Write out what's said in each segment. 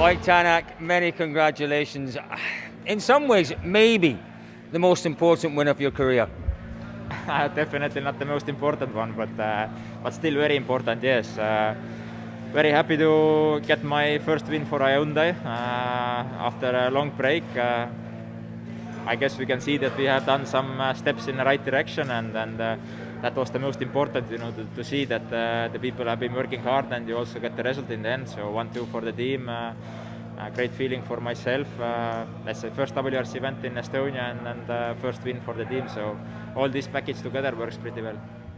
right, Tanak, many congratulations. In some ways, maybe the most important win of your career. Definitely not the most important one, but still very important, yes. Very happy to get my first win for Hyundai after a long break. I guess we can see that we have done some steps in the right direction, and that was the most important, to see that the people have been working hard and you also get the result in the end. So 1-2 for the team. A great feeling for myself. That's the first WRC event in Estonia and first win for the team. So all this package together works pretty well.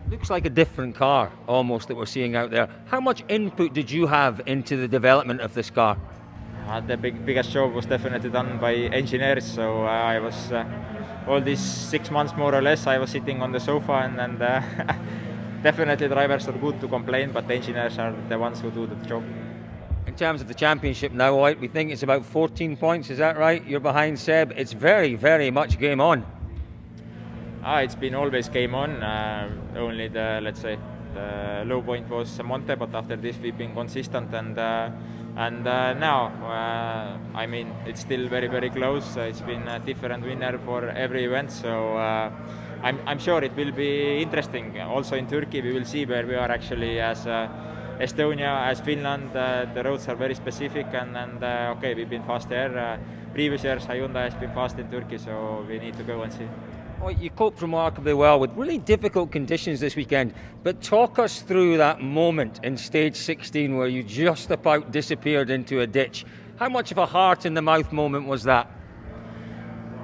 Looks like a different car almost that we're seeing out there. How much input did you have into the development of this car? The biggest job was definitely done by engineers. So I was all these 6 months more or less I was sitting on the sofa and definitely drivers are good to complain, but the engineers are the ones who do the job. In terms of the championship now, we think it's about 14 points, is that right? You're behind Seb. It's very, very much game on. It's been always game on. Only the low point was Monte, but after this we've been consistent and now I mean it's still very, very close. It's been a different winner for every event, so I'm sure it will be interesting. Also in Turkey we will see where we are actually as Estonia, as Finland. The roads are very specific and okay, we've been fast there. Previous years Hyundai has been fast in Turkey, so we need to go and see. Oh, you coped remarkably well with really difficult conditions this weekend, but talk us through that moment in stage 16 where you just about disappeared into a ditch. How much of a heart in the mouth moment was that?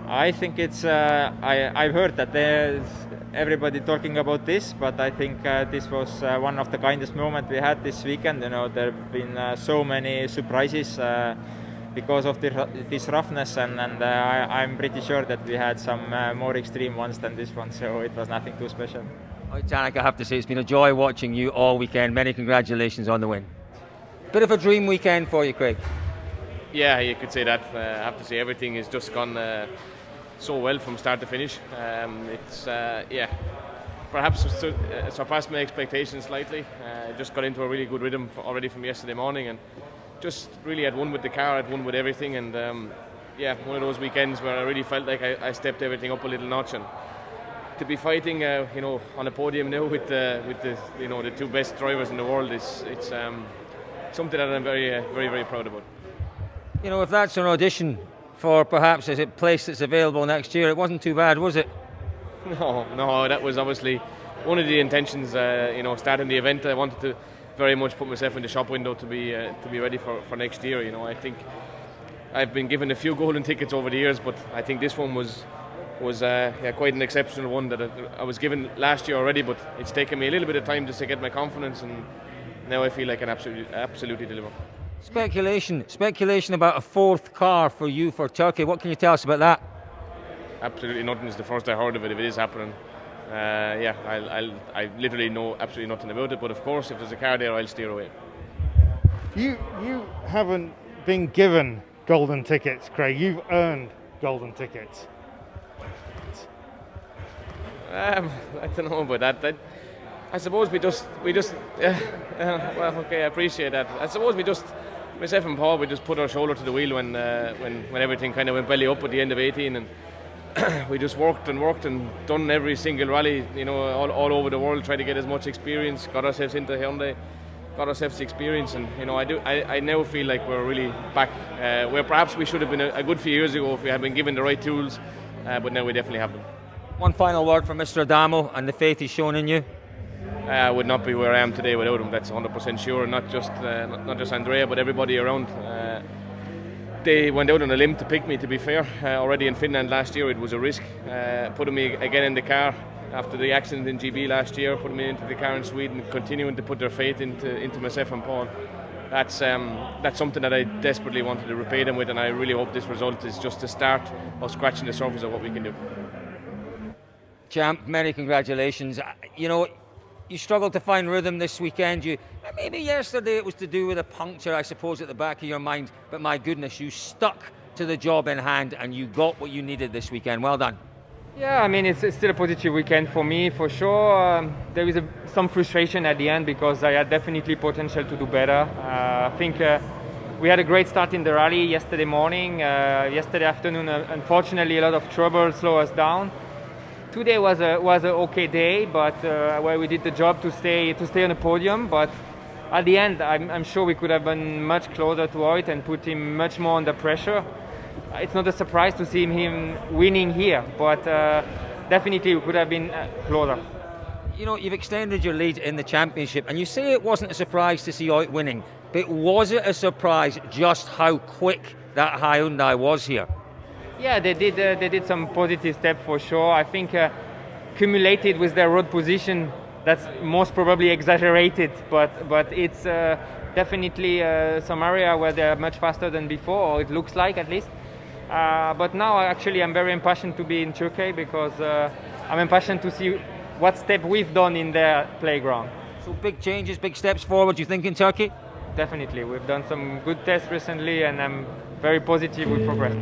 I think it's, I've heard that there's everybody talking about this, but I think this was one of the kindest moments we had this weekend. There have been so many surprises because of this roughness, and I'm pretty sure that we had some more extreme ones than this one, so it was nothing too special. Tanak, I have to say, it's been a joy watching you all weekend. Many congratulations on the win. Bit of a dream weekend for you, Craig. Yeah, you could say that. I have to say everything has just gone so well from start to finish. It's perhaps surpassed my expectations slightly. Just got into a really good rhythm already from yesterday morning, and just really had won with the car, had won with everything, and one of those weekends where I really felt like I stepped everything up a little notch, and to be fighting on a podium now with the two best drivers in the world it's something that I'm very very proud about. If that's an audition for perhaps a place that's available next year, it wasn't too bad, was it? No, that was obviously one of the intentions. Starting the event, I wanted to very much put myself in the shop window to be ready for next year. I think I've been given a few golden tickets over the years, but I think this one was quite an exceptional one that I was given last year already, but it's taken me a little bit of time just to get my confidence, and now I feel I can absolutely deliver. Speculation about a fourth car for you for Turkey. What can you tell us about that? Absolutely nothing. It's the first I heard of it. If it is happening, I literally know absolutely nothing about it. But of course, if there's a car there, I'll steer away. You haven't been given golden tickets, Craig. You've earned golden tickets. I don't know about that. I suppose we just well, okay, I appreciate that. I suppose myself and Paul, we just put our shoulder to the wheel when everything kind of went belly up at the end of 18, and we just worked and done every single rally, all over the world, tried to get as much experience, got ourselves into Hyundai, got ourselves experience, and I now feel like we're really back where perhaps we should have been a good few years ago if we had been given the right tools, but now we definitely have them. One final word from Mr. Adamo and the faith he's shown in you. I would not be where I am today without him. That's 100% sure. Not just Andrea, but everybody around. They went out on a limb to pick me. To be fair, already in Finland last year, it was a risk. Putting me again in the car after the accident in GB last year, putting me into the car in Sweden, continuing to put their faith into myself and Paul. That's something that I desperately wanted to repay them with, and I really hope this result is just the start of scratching the surface of what we can do. Champ, many congratulations. You struggled to find rhythm this weekend. Maybe yesterday it was to do with a puncture, I suppose, at the back of your mind. But my goodness, you stuck to the job in hand and you got what you needed this weekend. Well done. Yeah, I mean, it's still a positive weekend for me, for sure. There is some frustration at the end because I had definitely potential to do better. I think we had a great start in the rally yesterday morning. Yesterday afternoon, unfortunately, a lot of trouble slowed us down. Today was a okay day, but where we did the job to stay on the podium. But at the end, I'm sure we could have been much closer to Hoyt and put him much more under pressure. It's not a surprise to see him winning here, but definitely we could have been closer. You know, you've extended your lead in the championship, and you say it wasn't a surprise to see Hoyt winning, but was it a surprise just how quick that Hyundai was here? Yeah, they did some positive steps for sure. I think cumulated with their road position, that's most probably exaggerated, but it's definitely some area where they're much faster than before, or it looks like at least. But now actually I'm very impatient to be in Turkey because I'm impatient to see what step we've done in their playground. So big changes, big steps forward, you think, in Turkey? Definitely, we've done some good tests recently and I'm very positive with progress.